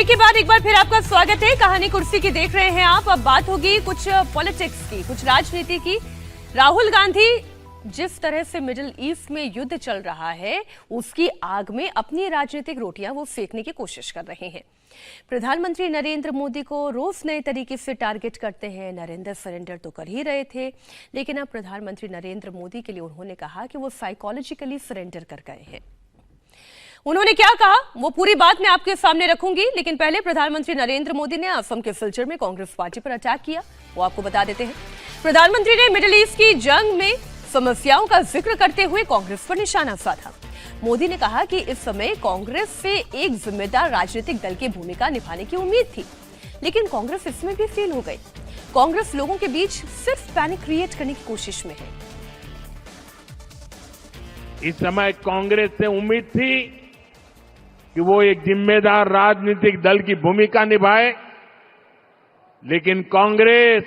के बाद एक बार फिर आपका स्वागत है। कहानी कुर्सी की देख रहे हैं आप। अब बात होगी कुछ पॉलिटिक्स की, कुछ राजनीति की। राहुल गांधी जिस तरह से मिडिल ईस्ट में युद्ध चल रहा है, उसकी आग में अपनी राजनीतिक रोटियां वो सेकने की कोशिश कर रहे हैं। प्रधानमंत्री नरेंद्र मोदी को रोज नए तरीके से टारगेट करते हैं। नरेंद्र सरेंडर तो कर ही रहे थे, लेकिन अब प्रधानमंत्री नरेंद्र मोदी के लिए उन्होंने कहा कि वो साइकोलॉजिकली सरेंडर कर गए हैं। उन्होंने क्या कहा वो पूरी बात मैं आपके सामने रखूंगी, लेकिन पहले प्रधानमंत्री नरेंद्र मोदी ने असम के सिलचर में कांग्रेस पार्टी पर अटैक किया, वो आपको बता देते हैं। प्रधानमंत्री ने मिडिल ईस्ट की जंग में समस्याओं का जिक्र करते हुए कांग्रेस पर निशाना साधा। मोदी ने कहा कि इस समय कांग्रेस से एक जिम्मेदार राजनीतिक दल की भूमिका निभाने की उम्मीद थी, लेकिन कांग्रेस इसमें भी फेल हो गई। कांग्रेस लोगों के बीच सिर्फ पैनिक क्रिएट करने की कोशिश में है। इस समय कांग्रेस से उम्मीद थी कि वो एक जिम्मेदार राजनीतिक दल की भूमिका निभाए, लेकिन कांग्रेस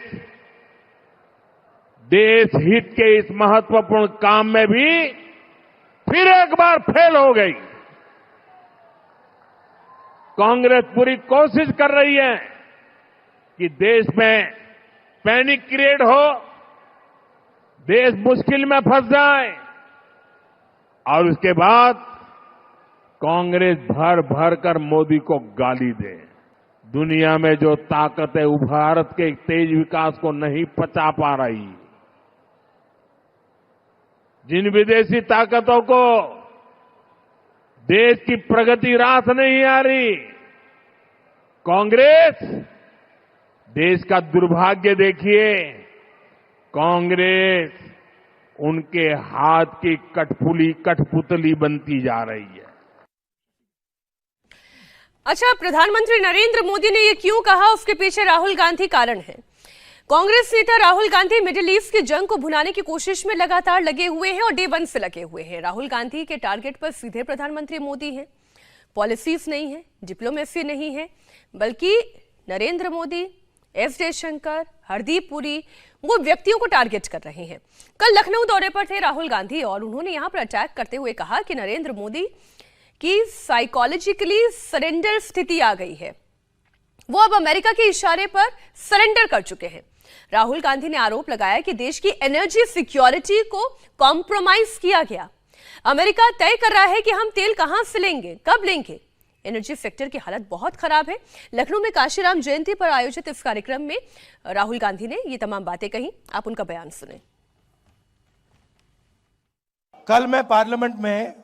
देश हित के इस महत्वपूर्ण काम में भी फिर एक बार फेल हो गई। कांग्रेस पूरी कोशिश कर रही है कि देश में पैनिक क्रिएट हो, देश मुश्किल में फंस जाए, और उसके बाद कांग्रेस भर भर कर मोदी को गाली दे। दुनिया में जो ताकत है वो भारत के तेज विकास को नहीं पचा पा रही। जिन विदेशी ताकतों को देश की प्रगति रास नहीं आ रही, कांग्रेस, देश का दुर्भाग्य देखिए, कांग्रेस उनके हाथ की कठपुतली बनती जा रही है। अच्छा, प्रधानमंत्री नरेंद्र मोदी ने ये क्यों कहा, उसके पीछे राहुल गांधी कारण है। कांग्रेस नेता राहुल गांधी मिडिल ईस्ट की जंग को भुनाने की कोशिश में लगातार लगे हुए हैं और डे वन से लगे हुए हैं। राहुल गांधी के टारगेट पर सीधे प्रधानमंत्री मोदी हैं। पॉलिसीज नहीं है, डिप्लोमेसी नहीं है, बल्कि नरेंद्र मोदी, एस जयशंकर, हरदीप पुरी, वो व्यक्तियों को टारगेट कर रहे हैं। कल लखनऊ दौरे पर थे राहुल गांधी और उन्होंने यहां पर अटैक करते हुए कहा कि नरेंद्र मोदी की साइकोलॉजिकली सरेंडर स्थिति आ गई है, वो अब अमेरिका के इशारे पर सरेंडर कर चुके हैं। राहुल गांधी ने आरोप लगाया कि देश की एनर्जी सिक्योरिटी को कॉम्प्रोमाइज किया गया। अमेरिका तय कर रहा है कि हम तेल कहां से लेंगे, कब लेंगे। एनर्जी सेक्टर की हालत बहुत खराब है। लखनऊ में काशीराम जयंती पर आयोजित इस कार्यक्रम में राहुल गांधी ने ये तमाम बातें कही। आप उनका बयान सुने। कल मैं पार्लियामेंट में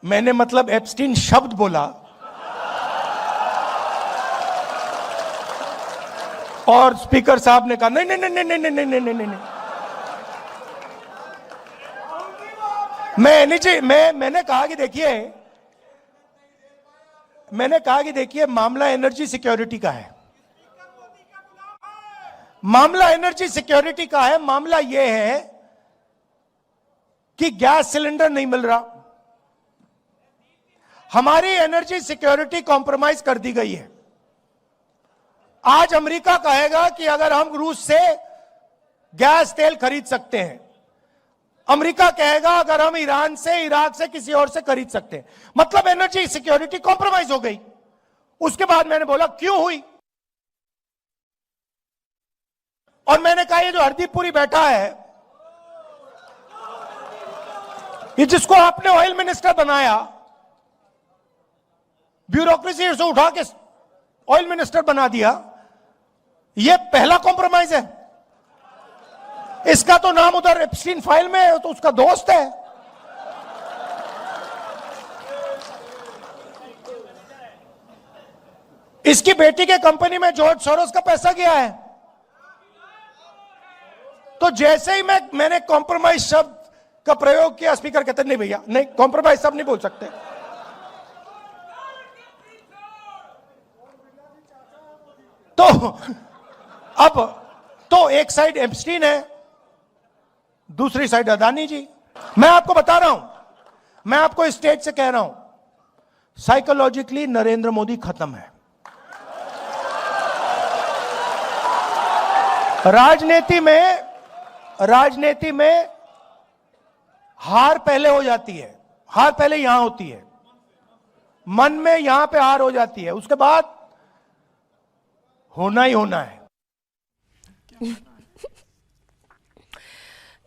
मैंने एप्स्टीन शब्द बोला और स्पीकर साहब ने कहा नहीं नहीं नहीं नहीं नहीं नहीं नहीं नहीं नहीं। मैंने कहा कि देखिए मामला एनर्जी सिक्योरिटी का है। मामला एनर्जी सिक्योरिटी का है। मामला यह है कि गैस सिलेंडर नहीं मिल रहा। हमारी एनर्जी सिक्योरिटी कॉम्प्रोमाइज कर दी गई है। आज अमेरिका कहेगा कि अगर हम रूस से गैस तेल खरीद सकते हैं, अमेरिका कहेगा अगर हम ईरान से, इराक से, किसी और से खरीद सकते हैं, मतलब एनर्जी सिक्योरिटी कॉम्प्रोमाइज हो गई। उसके बाद मैंने बोला क्यों हुई, और मैंने कहा ये जो हरदीप पुरी बैठा है, ये जिसको आपने ऑयल मिनिस्टर बनाया, ब्यूरोक्रेसी से उठा के ऑयल मिनिस्टर बना दिया, यह पहला कॉम्प्रोमाइज है। इसका तो नाम उधर एप्स्टीन फाइल में है, तो उसका दोस्त है। इसकी बेटी के कंपनी में जॉर्ज सोरोस का पैसा गया है। तो जैसे ही मैंने कॉम्प्रोमाइज शब्द का प्रयोग किया, स्पीकर कहते नहीं भैया, नहीं कॉम्प्रोमाइज सब नहीं बोल सकते। तो अब तो एक साइड एप्स्टीन है, दूसरी साइड अदानी जी। मैं आपको बता रहा हूं, मैं आपको इस स्टेज से कह रहा हूं, साइकोलॉजिकली नरेंद्र मोदी खत्म है। राजनीति में हार पहले हो जाती है, हार पहले यहां होती है। मन में यहां पे हार हो जाती है, उसके बाद होना ही होना है।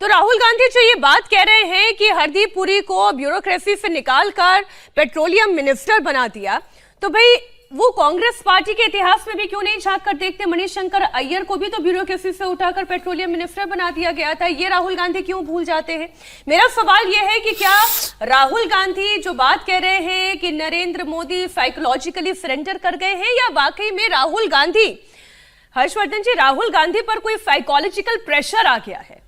तो राहुल गांधी जो ये बात कह रहे हैं कि हरदीप पुरी को ब्यूरोक्रेसी से निकालकर पेट्रोलियम मिनिस्टर बना दिया, तो भाई वो कांग्रेस पार्टी के इतिहास में भी क्यों नहीं झांक कर देखते? मणिशंकर अय्यर को भी तो ब्यूरोक्रेसी से उठाकर पेट्रोलियम मिनिस्टर बना दिया गया था। ये राहुल गांधी क्यों भूल जाते हैं? मेरा सवाल यह है कि क्या राहुल गांधी जो बात कह रहे हैं कि नरेंद्र मोदी साइकोलॉजिकली सरेंडर कर गए हैं, या वाकई में राहुल गांधी, हर्षवर्धन जी, राहुल गांधी पर कोई साइकोलॉजिकल प्रेशर आ गया है?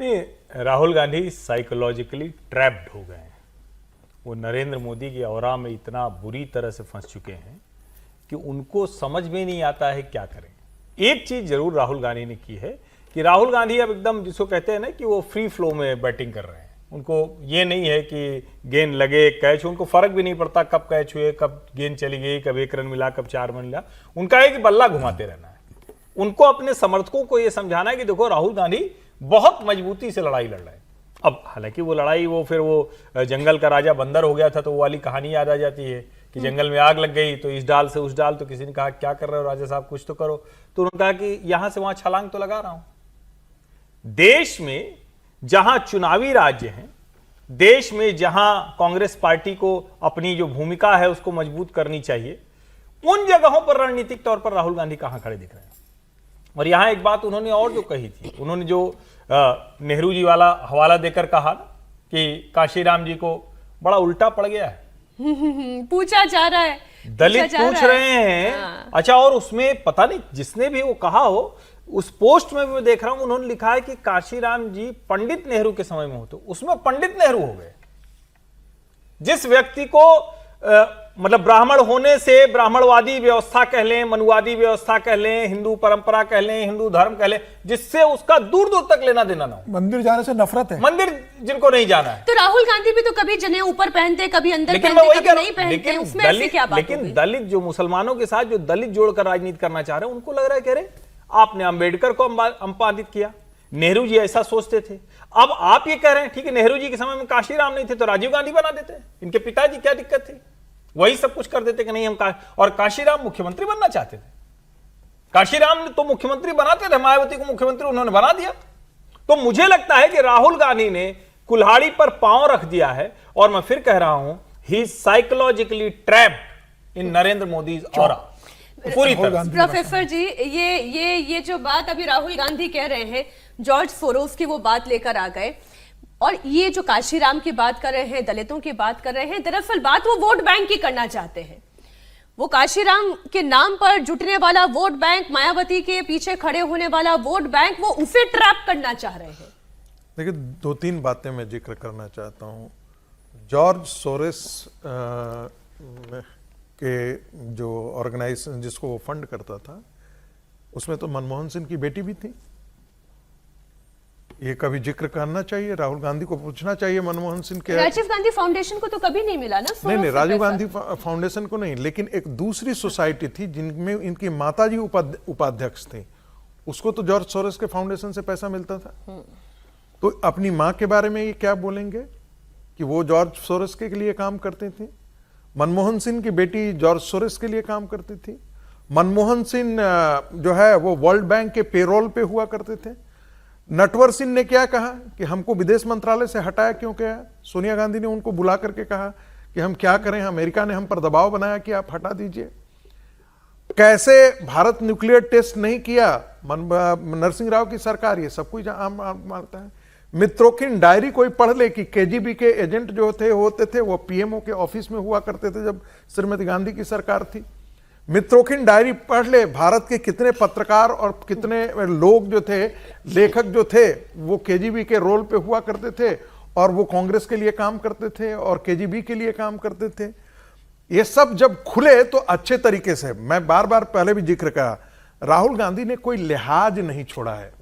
नहीं, राहुल गांधी साइकोलॉजिकली ट्रैप्ड हो गए हैं। वो नरेंद्र मोदी की औरा में इतना बुरी तरह से फंस चुके हैं कि उनको समझ में नहीं आता है क्या करें। एक चीज जरूर राहुल गांधी ने की है कि राहुल गांधी अब एकदम, जिसको कहते हैं ना कि वो फ्री फ्लो में बैटिंग कर रहे हैं। उनको ये नहीं है कि गेंद लगे कैच, उनको फर्क भी नहीं पड़ता कब कैच हुए, कब गेंद चली गई, कब 1 रन मिला, कब 4 रन मिला। उनका है कि बल्ला घुमाते रहना है। उनको अपने समर्थकों को यह समझाना है कि देखो राहुल गांधी बहुत मजबूती से लड़ाई लड़ रहे हैं। अब हालांकि वो लड़ाई, वो फिर वो जंगल का राजा बंदर हो गया था, तो वो वाली कहानी याद आ जाती है कि जंगल में आग लग गई तो इस डाल से उस डाल, तो किसी ने कहा क्या कर रहे हो राजा साहब, कुछ तो करो। तो उन्होंने कहा कि यहां से वहां छलांग तो लगा रहा हूं। देश में जहां चुनावी राज्य हैं, देश में जहां कांग्रेस पार्टी को अपनी जो भूमिका है उसको मजबूत करनी चाहिए, उन जगहों पर रणनीतिक तौर पर राहुल गांधी कहां खड़े दिख रहे हैं। और यहां एक बात उन्होंने और जो कही थी, उन्होंने जो नेहरू जी वाला हवाला देकर कहा कि काशीराम जी को बड़ा उल्टा पड़ गया है। पूछा जा रहा है, दलित पूछ रहे हैं। हाँ। अच्छा, और उसमें पता नहीं जिसने भी वो कहा हो, उस पोस्ट में भी मैं देख रहा हूं उन्होंने लिखा है कि काशीराम जी पंडित नेहरू के समय में हो, तो उसमें पंडित नेहरू हो गए। जिस व्यक्ति को मतलब ब्राह्मण होने से ब्राह्मणवादी व्यवस्था कह लें, मनुवादी व्यवस्था कह लें, हिंदू परंपरा कह लें, हिंदू धर्म कह लें, जिससे उसका दूर दूर तक लेना देना ना हो। मंदिर जाने से नफरत है, मंदिर जिनको नहीं जाना है। तो राहुल गांधी भी तो कभी जने ऊपर पहनते, कभी अंदर लेकिन पहनते, मैं वही कभी कह रहा नहीं हूं, पहनते, उसमें ऐसी क्या बात हो लेकिन गई? दलित जो मुसलमानों के साथ जो दलित जोड़कर राजनीति करना चाह रहे हैं, उनको लग रहा है कि अरे आपने अंबेडकर को अपमानित किया, नेहरू जी ऐसा सोचते थे। अब आप ये कह रहे हैं ठीक है, नेहरू जी के समय में काशीराम नहीं थे तो राजीव गांधी बना देते, इनके पिताजी क्या दिक्कत थी, वही सब कुछ कर देते कि नहीं हम और काशीराम मुख्यमंत्री बनना चाहते थे। काशीराम तो मुख्यमंत्री बनाते थे, मायावती को मुख्यमंत्री उन्होंने बना दिया। तो मुझे लगता है कि राहुल गांधी ने कुल्हाड़ी पर पांव रख दिया है, और मैं फिर कह रहा हूं ही psychologically trapped in Narendra Modi aura पूरी तरह। प्रोफेसर जी, ये जो बात अभी राहुल गांधी कह रहे हैं, जॉर्ज सोरोस की वो बात लेकर आ गए, और ये जो काशीराम की बात कर रहे हैं, दलितों की बात कर रहे हैं, दरअसल बात वो वोट बैंक की करना चाहते हैं। वो काशीराम के नाम पर जुटने वाला वोट बैंक, मायावती के पीछे खड़े होने वाला वोट बैंक, वो उसे ट्रैप करना चाह रहे हैं। देखिए, 2-3 बातें मैं जिक्र करना चाहता हूं। जॉर्ज सोरेस के जो ऑर्गेनाइजेशन जिसको वो फंड करता था, उसमें तो मनमोहन सिंह की बेटी भी थी। ये कभी जिक्र करना चाहिए, राहुल गांधी को पूछना चाहिए मनमोहन सिंह के। राजीव गांधी फाउंडेशन को तो कभी नहीं मिला ना। नहीं, राजीव गांधी फाउंडेशन को नहीं, लेकिन एक दूसरी सोसाइटी थी जिनमें इनकी माताजी उपाध्यक्ष थे, उसको तो जॉर्ज सोरोस के फाउंडेशन से पैसा मिलता था। तो अपनी मां के बारे में ये क्या बोलेंगे कि वो जॉर्ज सोरोस के लिए काम करते थे? मनमोहन सिंह की बेटी जॉर्ज सोरोस के लिए काम करती थी। मनमोहन सिंह जो है वो वर्ल्ड बैंक के पेरोल पे हुआ करते थे। नटवर सिंह ने क्या कहा कि हमको विदेश मंत्रालय से हटाया क्यों गया? सोनिया गांधी ने उनको बुला करके कहा कि हम क्या करें, अमेरिका ने हम पर दबाव बनाया कि आप हटा दीजिए। कैसे भारत न्यूक्लियर टेस्ट नहीं किया, नरसिंह राव की सरकार, ये सब कुछ आम मानता है। मित्रोकिन डायरी कोई पढ़ ले कि केजीबी के एजेंट जो होते थे वो पीएमओ के ऑफिस में हुआ करते थे जब श्रीमती गांधी की सरकार थी। मित्रोकिन डायरी पढ़ ले, भारत के कितने पत्रकार और कितने लोग जो थे, लेखक जो थे, वो केजीबी के रोल पे हुआ करते थे और वो कांग्रेस के लिए काम करते थे और केजीबी के लिए काम करते थे। ये सब जब खुले तो अच्छे तरीके से, मैं बार बार पहले भी जिक्र करा, राहुल गांधी ने कोई लिहाज नहीं छोड़ा है।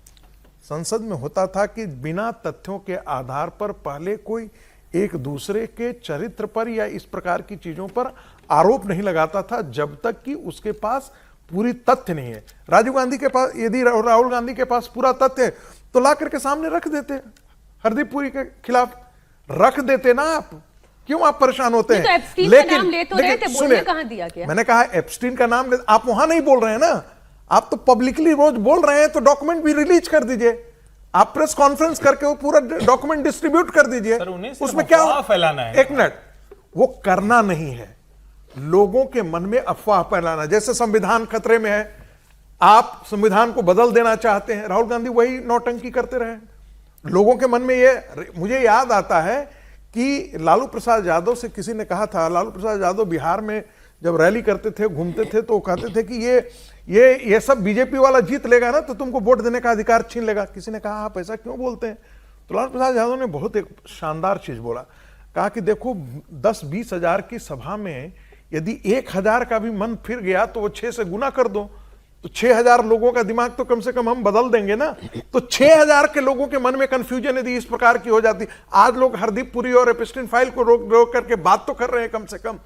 संसद में होता था कि बिना तथ्यों के आधार पर पहले कोई एक दूसरे के चरित्र पर या इस प्रकार की चीजों पर आरोप नहीं लगाता था जब तक कि उसके पास पूरी तथ्य नहीं है। राजीव गांधी के पास, यदि राहुल गांधी के पास पूरा तथ्य है तो ला करके सामने रख देते, हरदीप पुरी के खिलाफ रख देते ना आप, क्यों आप परेशान होते नहीं हैं? तो एप्स्टीन का नाम ले तो रहे थे, बोलने सुनिए, कहाँ दिया गया? मैंने कहा एप्स्टीन का नाम आप वहां नहीं बोल रहे हैं ना, आप तो पब्लिकली रोज बोल रहे हैं, तो डॉक्यूमेंट भी रिलीज कर दीजिए, आप प्रेस कॉन्फ्रेंस करके वो पूरा डॉक्यूमेंट डिस्ट्रीब्यूट कर दीजिए। सर, उन्हें सिर्फ उसमें क्या अफवाह फैलाना है। एक मिनट, वो करना नहीं है, लोगों के मन में अफवाह फैलाना। जैसे संविधान खतरे में है, आप संविधान को बदल देना चाहते हैं, राहुल गांधी वही नौटंकी करते रहे लोगों के मन में। ये मुझे याद आता है कि लालू प्रसाद यादव से किसी ने कहा था, लालू प्रसाद यादव बिहार में जब रैली करते थे, घूमते थे, तो वो कहते थे कि ये सब बीजेपी वाला जीत लेगा ना तो तुमको वोट देने का अधिकार छीन लेगा। किसी ने कहा आप ऐसा क्यों बोलते हैं? तो लालू प्रसाद यादव ने बहुत एक शानदार चीज बोला, कहा कि देखो 10-20 हजार की सभा में यदि 1,000 का भी मन फिर गया तो वो 6 से गुना कर दो, तो 6,000 लोगों का दिमाग तो कम से कम हम बदल देंगे ना। तो 6,000 के लोगों के मन में कंफ्यूजन यदि इस प्रकार की हो जाती, आज लोग हरदीप पुरी और एप्स्टीन फाइल को रोक करके बात तो कर रहे हैं कम से कम।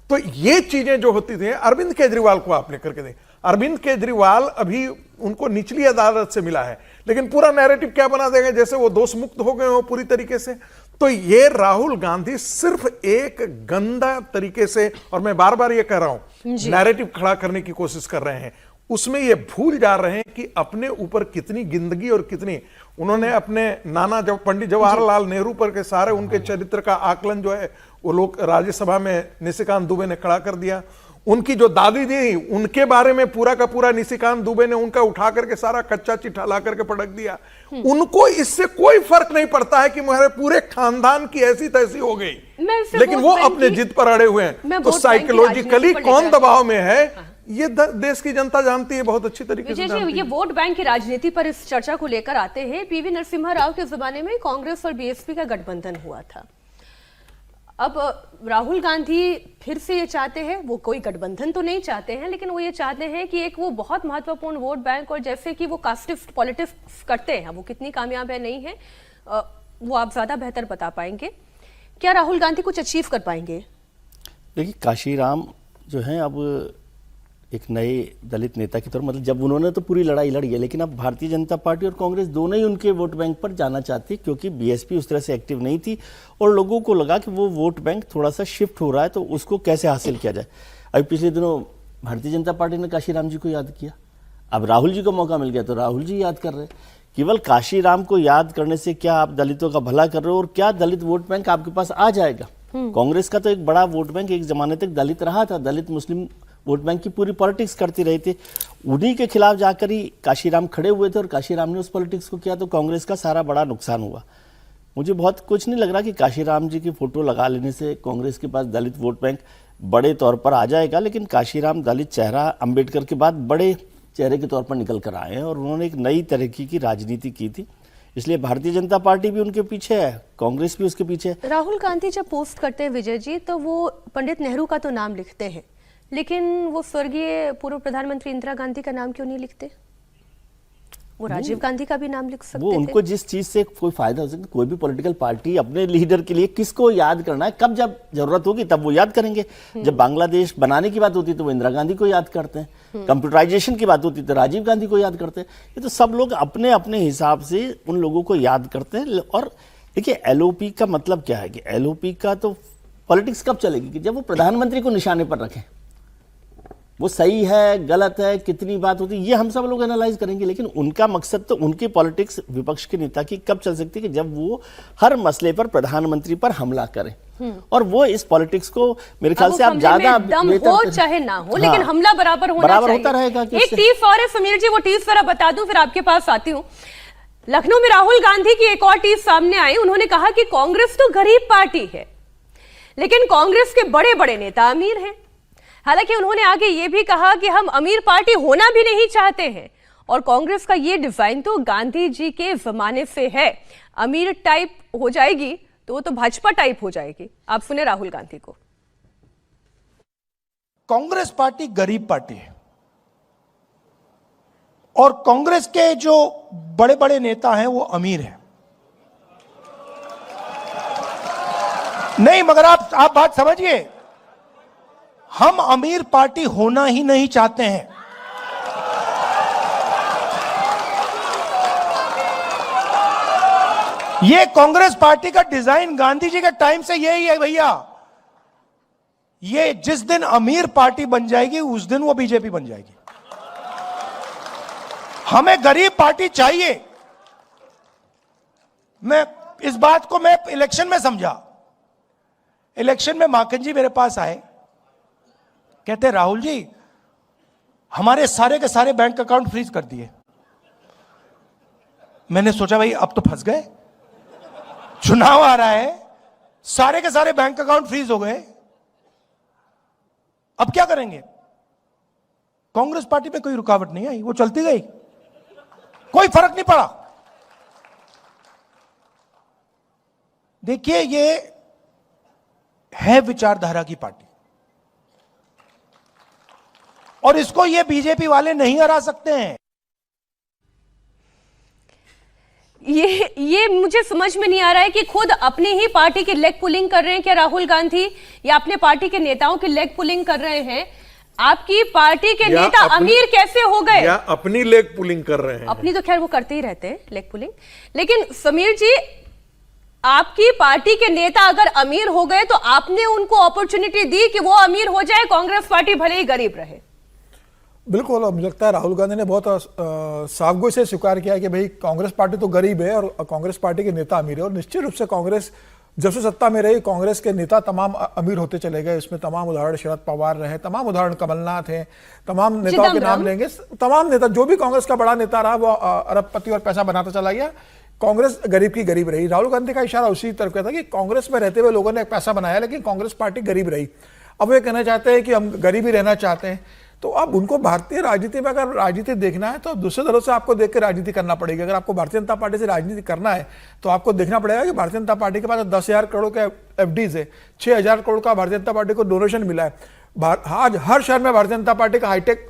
तो ये चीजें जो होती थी, अरविंद केजरीवाल को आप लेकर के दें, अरविंद केजरीवाल अभी उनको निचली अदालत से मिला है, लेकिन पूरा नैरेटिव क्या बना देंगे जैसे वो दोष मुक्त हो गए हो पूरी तरीके से। तो ये राहुल गांधी सिर्फ एक गंदा तरीके से, और मैं बार बार ये कह रहा हूं, नैरेटिव खड़ा करने की कोशिश कर रहे हैं। उसमें ये भूल जा रहे हैं कि अपने ऊपर कितनी जिंदगी और कितनी उन्होंने अपने नाना जब पंडित जवाहरलाल नेहरू पर के सारे उनके चरित्र का आकलन जो है वो लोग राज्यसभा में निशिकांत दुबे ने खड़ा कर दिया। उनकी जो दादी थी उनके बारे में पूरा का पूरा निशिकांत दुबे ने उनका उठा करके सारा कच्चा चिट्ठा ला करके पटक दिया। उनको इससे कोई फर्क नहीं पड़ता है कि मेरे पूरे खानदान की ऐसी तैसी हो गई, लेकिन वो अपने जिद पर अड़े हुए हैं। तो साइकोलॉजिकली कौन दबाव में है ये देश की जनता जानती है बहुत अच्छी तरीके से। ये वोट बैंक की राजनीति पर इस चर्चा को लेकर आते हैं। पीवी नरसिम्हा राव के जमाने में कांग्रेस और बीएसपी का गठबंधन हुआ था। अब राहुल गांधी फिर से ये चाहते हैं, वो कोई गठबंधन तो नहीं चाहते हैं, लेकिन वो ये चाहते हैं कि एक वो बहुत महत्वपूर्ण वोट बैंक, और जैसे कि वो कास्टिस्ट पॉलिटिक्स करते हैं, वो कितनी कामयाब है नहीं है वो आप ज्यादा बेहतर बता पाएंगे। क्या राहुल गांधी कुछ अचीव कर पाएंगे? देखिए, काशीराम जो है अब एक नए दलित नेता की तरह, मतलब जब उन्होंने तो पूरी लड़ाई लड़ी है, लेकिन अब भारतीय जनता पार्टी और कांग्रेस दोनों ही उनके वोट बैंक पर जाना चाहती, क्योंकि बीएसपी उस तरह से एक्टिव नहीं थी और लोगों को लगा कि वो वोट बैंक थोड़ा सा शिफ्ट हो रहा है, तो उसको कैसे हासिल किया जाए। अभी पिछले दिनों भारतीय जनता पार्टी ने काशीराम जी को याद किया, अब राहुल जी को मौका मिल गया तो राहुल जी याद कर रहे हैं। केवल काशीराम को याद करने से क्या आप दलितों का भला कर रहे हो, और क्या दलित वोट बैंक आपके पास आ जाएगा? कांग्रेस का तो एक बड़ा वोट बैंक एक जमाने तक दलित रहा था, दलित मुस्लिम वोट बैंक की पूरी पॉलिटिक्स करती रही थी। उन्हीं के खिलाफ जाकर ही काशीराम खड़े हुए थे और काशीराम ने उस पॉलिटिक्स को किया, तो कांग्रेस का सारा बड़ा नुकसान हुआ। मुझे बहुत कुछ नहीं लग रहा कि काशीराम जी की फोटो लगा लेने से कांग्रेस के पास दलित वोट बैंक बड़े तौर पर आ जाएगा, लेकिन काशीराम दलित चेहरा अंबेडकर के बाद बड़े चेहरे के तौर पर निकल कर आए हैं और उन्होंने एक नई तरीके की राजनीति की थी, इसलिए भारतीय जनता पार्टी भी उनके पीछे है, कांग्रेस भी उसके पीछे है। राहुल गांधी जब पोस्ट करते हैं विजय जी, तो वो पंडित नेहरू का तो नाम लिखते हैं, लेकिन वो स्वर्गीय पूर्व प्रधानमंत्री इंदिरा गांधी का नाम क्यों नहीं लिखते? वो राजीव गांधी का भी नाम लिख सकते वो थे। उनको जिस चीज से कोई फायदा हो सकता, कोई भी पॉलिटिकल पार्टी अपने लीडर के लिए किसको याद करना है, कब जब जरूरत होगी तब वो याद करेंगे। जब बांग्लादेश बनाने की बात होती है तो वो इंदिरा गांधी को याद करते हैं, कंप्यूटराइजेशन की बात होती है तो राजीव गांधी को याद करते हैं। ये तो सब लोग अपने अपने हिसाब से उन लोगों को याद करते हैं। और देखिए, एलओपी का मतलब क्या है कि एलओपी का तो पॉलिटिक्स कब चलेगी कि जब वो प्रधानमंत्री को निशाने पर रखें। वो सही है गलत है कितनी बात होती है ये हम सब लोग एनालाइज करेंगे, लेकिन उनका मकसद तो उनकी पॉलिटिक्स विपक्ष के नेता की कब चल सकती है कि जब वो हर मसले पर प्रधानमंत्री पर हमला करें। और वो इस पॉलिटिक्स को मेरे ख्याल से आप ज्यादा दम हो चाहे ना हो, लेकिन हमला बराबर होता रहेगा। एक टीस और है समीर जी, वो टीस जरा बता दूं फिर आपके पास आती हूँ। लखनऊ में राहुल गांधी की एक और टीस सामने आई। उन्होंने कहा कि कांग्रेस तो गरीब पार्टी है, लेकिन कांग्रेस के बड़े बड़े नेता अमीर हैं। हालांकि उन्होंने आगे ये भी कहा कि हम अमीर पार्टी होना भी नहीं चाहते हैं, और कांग्रेस का ये डिजाइन तो गांधी जी के जमाने से है। अमीर टाइप हो जाएगी तो वो तो भाजपा टाइप हो जाएगी। आप सुने राहुल गांधी को। कांग्रेस पार्टी गरीब पार्टी है और कांग्रेस के जो बड़े बड़े नेता हैं वो अमीर हैं। नहीं, मगर आप बात समझिए, हम अमीर पार्टी होना ही नहीं चाहते हैं। ये कांग्रेस पार्टी का डिजाइन गांधी जी के टाइम से यही है भैया। ये जिस दिन अमीर पार्टी बन जाएगी उस दिन वो बीजेपी बन जाएगी। हमें गरीब पार्टी चाहिए। मैं इस बात को मैं इलेक्शन में समझा। इलेक्शन में माखन जी मेरे पास आए, कहते राहुल जी हमारे सारे के सारे बैंक अकाउंट फ्रीज कर दिए। मैंने सोचा भाई अब तो फंस गए, चुनाव आ रहा है, सारे के सारे बैंक अकाउंट फ्रीज हो गए, अब क्या करेंगे? कांग्रेस पार्टी पे कोई रुकावट नहीं आई, वो चलती गई, कोई फर्क नहीं पड़ा। देखिए ये है विचारधारा की पार्टी और इसको ये बीजेपी वाले नहीं हरा सकते हैं। ये मुझे समझ में नहीं आ रहा है कि खुद अपनी ही पार्टी की लेग पुलिंग कर रहे हैं क्या राहुल गांधी, या अपने पार्टी के नेताओं की लेग पुलिंग कर रहे हैं? आपकी पार्टी के नेता अमीर कैसे हो गए? या अपनी लेग पुलिंग कर रहे हैं? अपनी तो खैर वो करते ही रहते हैं लेग पुलिंग, लेकिन समीर जी आपकी पार्टी के नेता अगर अमीर हो गए तो आपने उनको अपॉर्चुनिटी दी कि वो अमीर हो जाए, कांग्रेस पार्टी भले ही गरीब रहे। बिल्कुल, और मुझे लगता है राहुल गांधी ने बहुत साफगोई से स्वीकार किया कि भाई कांग्रेस पार्टी तो गरीब है और कांग्रेस पार्टी के नेता अमीर है। और निश्चित रूप से कांग्रेस जब से सत्ता में रही, कांग्रेस के नेता तमाम अमीर होते चले गए। इसमें तमाम उदाहरण शरद पवार रहे, तमाम उदाहरण कमलनाथ हैं, तमाम नेताओं के नाम लेंगे। तमाम नेता, जो भी कांग्रेस का बड़ा नेता रहा वो अरबपति और पैसा बनाता चला गया। कांग्रेस गरीब की गरीब रही। राहुल गांधी का इशारा उसी तरफ का था कि कांग्रेस में रहते हुए लोगों ने पैसा बनाया, लेकिन कांग्रेस पार्टी गरीब रही। अब वे कहना चाहते हैं कि हम गरीब ही रहना चाहते हैं। तो अब उनको भारतीय राजनीति में अगर राजनीति देखना है तो दूसरे दलों से आपको देख के राजनीति करना पड़ेगी। अगर आपको भारतीय जनता पार्टी से राजनीति करना है तो आपको देखना पड़ेगा कि भारतीय जनता पार्टी के पास 10,000 करोड़ के एफडीज है, 6,000 करोड़ का भारतीय जनता पार्टी को डोनेशन मिला है। आज हर शहर में भारतीय जनता पार्टी का हाईटेक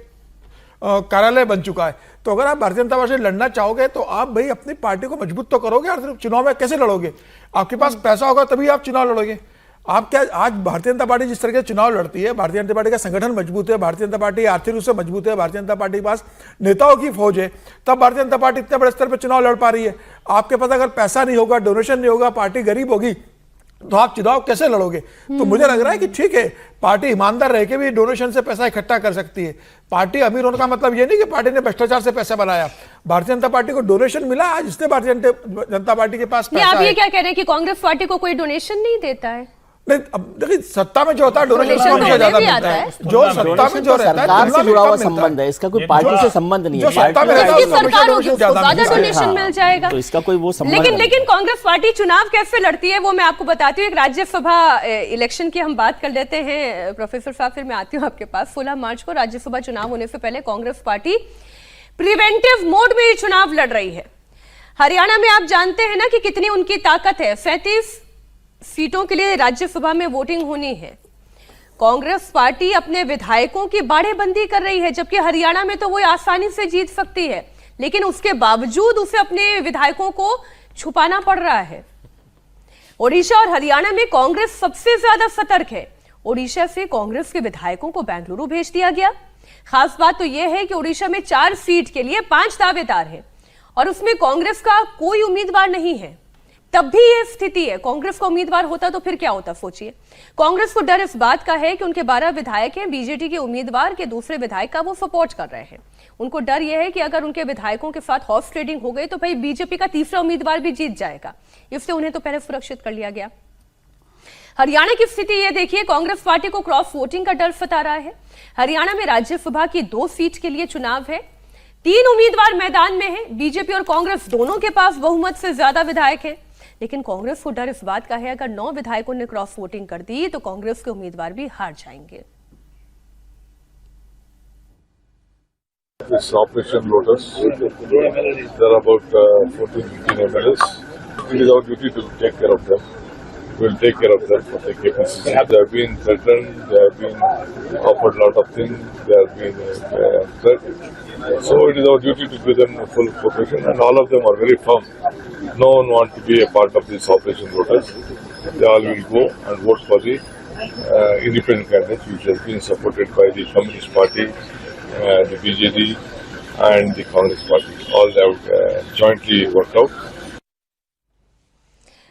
कार्यालय बन चुका है। तो अगर आप भारतीय जनता पार्टी से लड़ना चाहोगे तो आप भाई अपनी पार्टी को मजबूत तो करोगे, और सिर्फ चुनाव में कैसे लड़ोगे? आपके पास पैसा होगा तभी आप चुनाव लड़ोगे। आप क्या, आज भारतीय जनता पार्टी जिस तरह के चुनाव लड़ती है, भारतीय जनता पार्टी का संगठन मजबूत है, भारतीय जनता पार्टी आर्थिक रूप से मजबूत है, भारतीय जनता पार्टी के पास नेताओं की फौज है, तब भारतीय जनता पार्टी इतने बड़े स्तर पर चुनाव लड़ पा रही है। आपके पास अगर पैसा नहीं होगा, डोनेशन नहीं होगा, पार्टी गरीब होगी, तो आप चुनाव कैसे लड़ोगे? तो मुझे लग रहा है कि ठीक है, पार्टी ईमानदार रह के भी डोनेशन से पैसा इकट्ठा कर सकती है। पार्टी अमीर होने का मतलब ये नहीं कि पार्टी ने भ्रष्टाचार से पैसा बनाया। भारतीय जनता पार्टी को डोनेशन मिला, आज इसलिए भारतीय जनता पार्टी के पास पैसा है। आप ये क्या कह रहे हैं कि कांग्रेस पार्टी को कोई डोनेशन नहीं देता है? नहीं, अब देखिए सत्ता में जो होता है डोनेशन ज्यादा मिलता है। जो सत्ता में जो रहता है सरकार से जुड़ा हुआ संबंध है, इसका कोई पार्टी से संबंध नहीं है। सरकार होगी उसको ज्यादा डोनेशन मिल जाएगा, तो इसका कोई वो संबंध। लेकिन कांग्रेस पार्टी चुनाव कैसे लड़ती है वो मैं आपको बताती हूँ। एक राज्यसभा इलेक्शन की हम बात कर लेते हैं प्रोफेसर साहब, फिर मैं आती हूँ आपके पास। 16 मार्च को राज्यसभा चुनाव होने से पहले कांग्रेस पार्टी प्रिवेंटिव मोड में चुनाव लड़ रही है। हरियाणा में आप जानते हैं ना कि कितनी उनकी ताकत है, 37 सीटों के लिए राज्यसभा में वोटिंग होनी है। कांग्रेस पार्टी अपने विधायकों की बाड़ेबंदी कर रही है, जबकि हरियाणा में तो वो आसानी से जीत सकती है, लेकिन उसके बावजूद उसे अपने विधायकों को छुपाना पड़ रहा है। ओडिशा और हरियाणा में कांग्रेस सबसे ज्यादा सतर्क है। ओडिशा से कांग्रेस के विधायकों को बेंगलुरु भेज दिया गया। खास बात तो यह है कि ओडिशा में 4 सीट के लिए 5 दावेदार हैं और उसमें कांग्रेस का कोई उम्मीदवार नहीं है। तब भी यह स्थिति है। कांग्रेस का उम्मीदवार होता तो फिर क्या होता, सोचिए। कांग्रेस को डर इस बात का है कि उनके 12 विधायक हैं, बीजेडी के उम्मीदवार के दूसरे विधायक का वो सपोर्ट कर रहे हैं। उनको डर यह है कि अगर उनके विधायकों के साथ हॉर्स ट्रेडिंग हो गई तो भाई बीजेपी का तीसरा उम्मीदवार भी जीत जाएगा, इसलिए उन्हें तो पहले सुरक्षित कर लिया गया। हरियाणा की स्थिति यह देखिए, कांग्रेस पार्टी को क्रॉस वोटिंग का डर सता रहा है। हरियाणा में राज्यसभा की 2 सीट के लिए चुनाव है, 3 उम्मीदवार मैदान में है। बीजेपी और कांग्रेस दोनों के पास बहुमत से ज्यादा विधायक है, लेकिन कांग्रेस को डर इस बात का है अगर 9 विधायकों ने क्रॉस वोटिंग कर दी तो कांग्रेस के उम्मीदवार भी हार जाएंगे। This Operation Lotus, there are about 14-15 MLAs. It is our duty to take care of them. We will take care of them for the KPCC. They have been threatened, they have been offered a lot of things, they have been threatened. So it is our duty to give them full cooperation, and all of them are very firm. No one wants to be a part of this Operation Lotus. They all will go and vote for the independent candidate, which has been supported by the Communist Party, the BJD and the Congress Party. All have jointly worked out.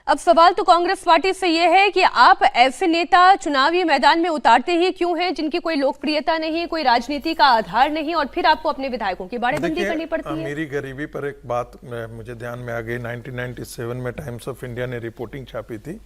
अब सवाल तो Congress party से यह है कि आप ऐसे नेता चुनावी मैदान में उतारते ही क्यों हैं जिनकी कोई लोकप्रियता नहीं, कोई राजनीति का आधार नहीं, और फिर आपको अपने विधायकों की बाड़ेबंदी करनी पड़ती है। मेरी गरीबी पर एक बात मुझे ध्यान में आ गई। 1997 में टाइम्स ऑफ इंडिया ने रिपोर्टिंग छापी थी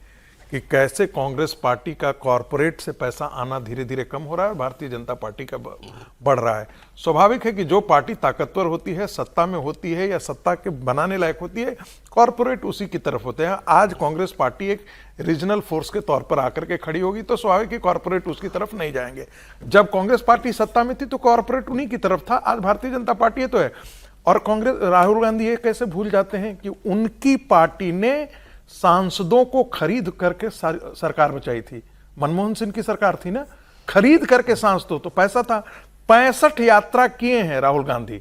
कि कैसे कांग्रेस पार्टी का कॉरपोरेट से पैसा आना धीरे धीरे कम हो रहा है और भारतीय जनता पार्टी का बढ़ रहा है। स्वाभाविक है कि जो पार्टी ताकतवर होती है, सत्ता में होती है या सत्ता के बनाने लायक होती है, कॉरपोरेट उसी की तरफ होते हैं। आज कांग्रेस पार्टी एक रीजनल फोर्स के तौर पर आकर के खड़ी होगी तो स्वाभाविक है कॉरपोरेट उसकी तरफ नहीं जाएंगे। जब कांग्रेस पार्टी सत्ता में थी तो कॉरपोरेट उन्हीं की तरफ था, आज भारतीय जनता पार्टी तो है। और कांग्रेस, राहुल गांधी ये कैसे भूल जाते हैं कि उनकी पार्टी ने सांसदों को खरीद करके सरकार बचाई थी। मनमोहन सिंह की सरकार थी ना, खरीद करके सांसदों, तो पैसा था। 65 यात्रा किए हैं राहुल गांधी।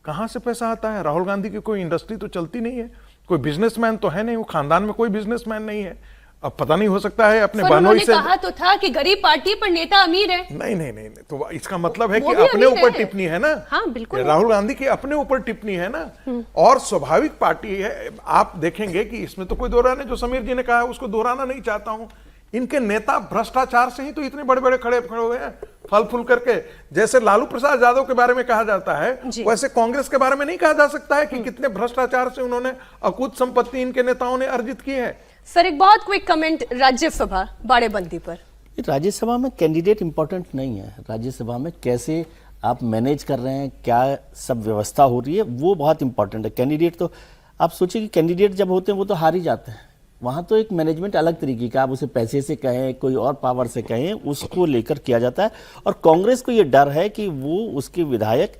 कहां से पैसा आता है? राहुल गांधी की कोई इंडस्ट्री तो चलती नहीं है, कोई बिजनेसमैन तो है नहीं, वो खानदान में कोई बिजनेसमैन नहीं है। अब पता नहीं, हो सकता है अपने बहनोई से। कहा तो था कि गरीब पार्टी पर नेता अमीर है। नहीं, तो इसका मतलब है कि अपने ऊपर टिप्पणी है ना। हाँ, बिल्कुल। राहुल गांधी की अपने ऊपर टिप्पणी है ना, और स्वाभाविक पार्टी है। आप देखेंगे कि इसमें तो कोई दोहराने, जो समीर जी ने कहा है उसको दोहराना नहीं चाहता हूं। इनके नेता भ्रष्टाचार से ही तो इतने बड़े बड़े खड़े हुए हैं, फल फूल करके। जैसे लालू प्रसाद यादव के बारे में कहा जाता है, वैसे कांग्रेस के बारे में नहीं कहा जा सकता है कि कितने भ्रष्टाचार से उन्होंने अकूत संपत्ति इनके नेताओं ने अर्जित की है। सर, एक बहुत क्विक कमेंट राज्यसभा बाड़ेबंदी पर। राज्यसभा में कैंडिडेट इंपॉर्टेंट नहीं है। राज्यसभा में कैसे आप मैनेज कर रहे हैं, क्या सब व्यवस्था हो रही है, वो बहुत इंपॉर्टेंट है। कैंडिडेट तो आप सोचिए कि कैंडिडेट जब होते हैं वो तो हार ही जाते हैं। वहाँ तो एक मैनेजमेंट अलग तरीके का, आप उसे पैसे से कहें, कोई और पावर से कहें, उसको लेकर किया जाता है। और कांग्रेस को ये डर है कि वो उसके विधायक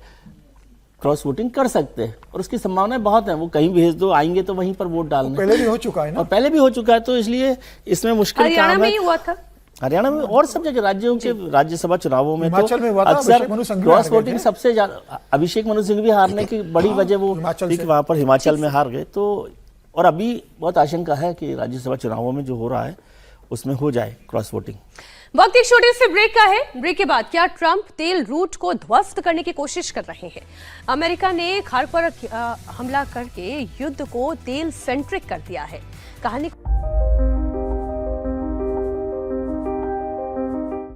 क्रॉस वोटिंग कर सकते हैं और उसकी संभावनाएं बहुत हैं। वो कहीं भेज दो, आएंगे तो वहीं पर वोट डालने। पहले भी हो चुका है ना, और पहले भी हो चुका है, तो इसलिए इसमें मुश्किल काम है। हरियाणा में ही हुआ था, हरियाणा में और सब जगह राज्यों के राज्यसभा चुनावों में हिमाचल में हुआ था, अक्सर अभिषेक मनु सिंह भी क्रॉस हार गए वोटिंग थे। सबसे ज्यादा। अभिषेक मनु सिंह भी हारने की बड़ी वजह वो हिमाचल से। वहां पर हिमाचल में हार गए। तो और अभी बहुत आशंका है कि राज्यसभा चुनावों में जो हो रहा है उसमें हो जाए क्रॉस वोटिंग। वक्त एक छोटे से ब्रेक का है। ब्रेक के बाद क्या ट्रंप तेल रूट को ध्वस्त करने की कोशिश कर रहे हैं? अमेरिका ने खार पर हमला करके युद्ध को तेल सेंट्रिक कर दिया है। कहानी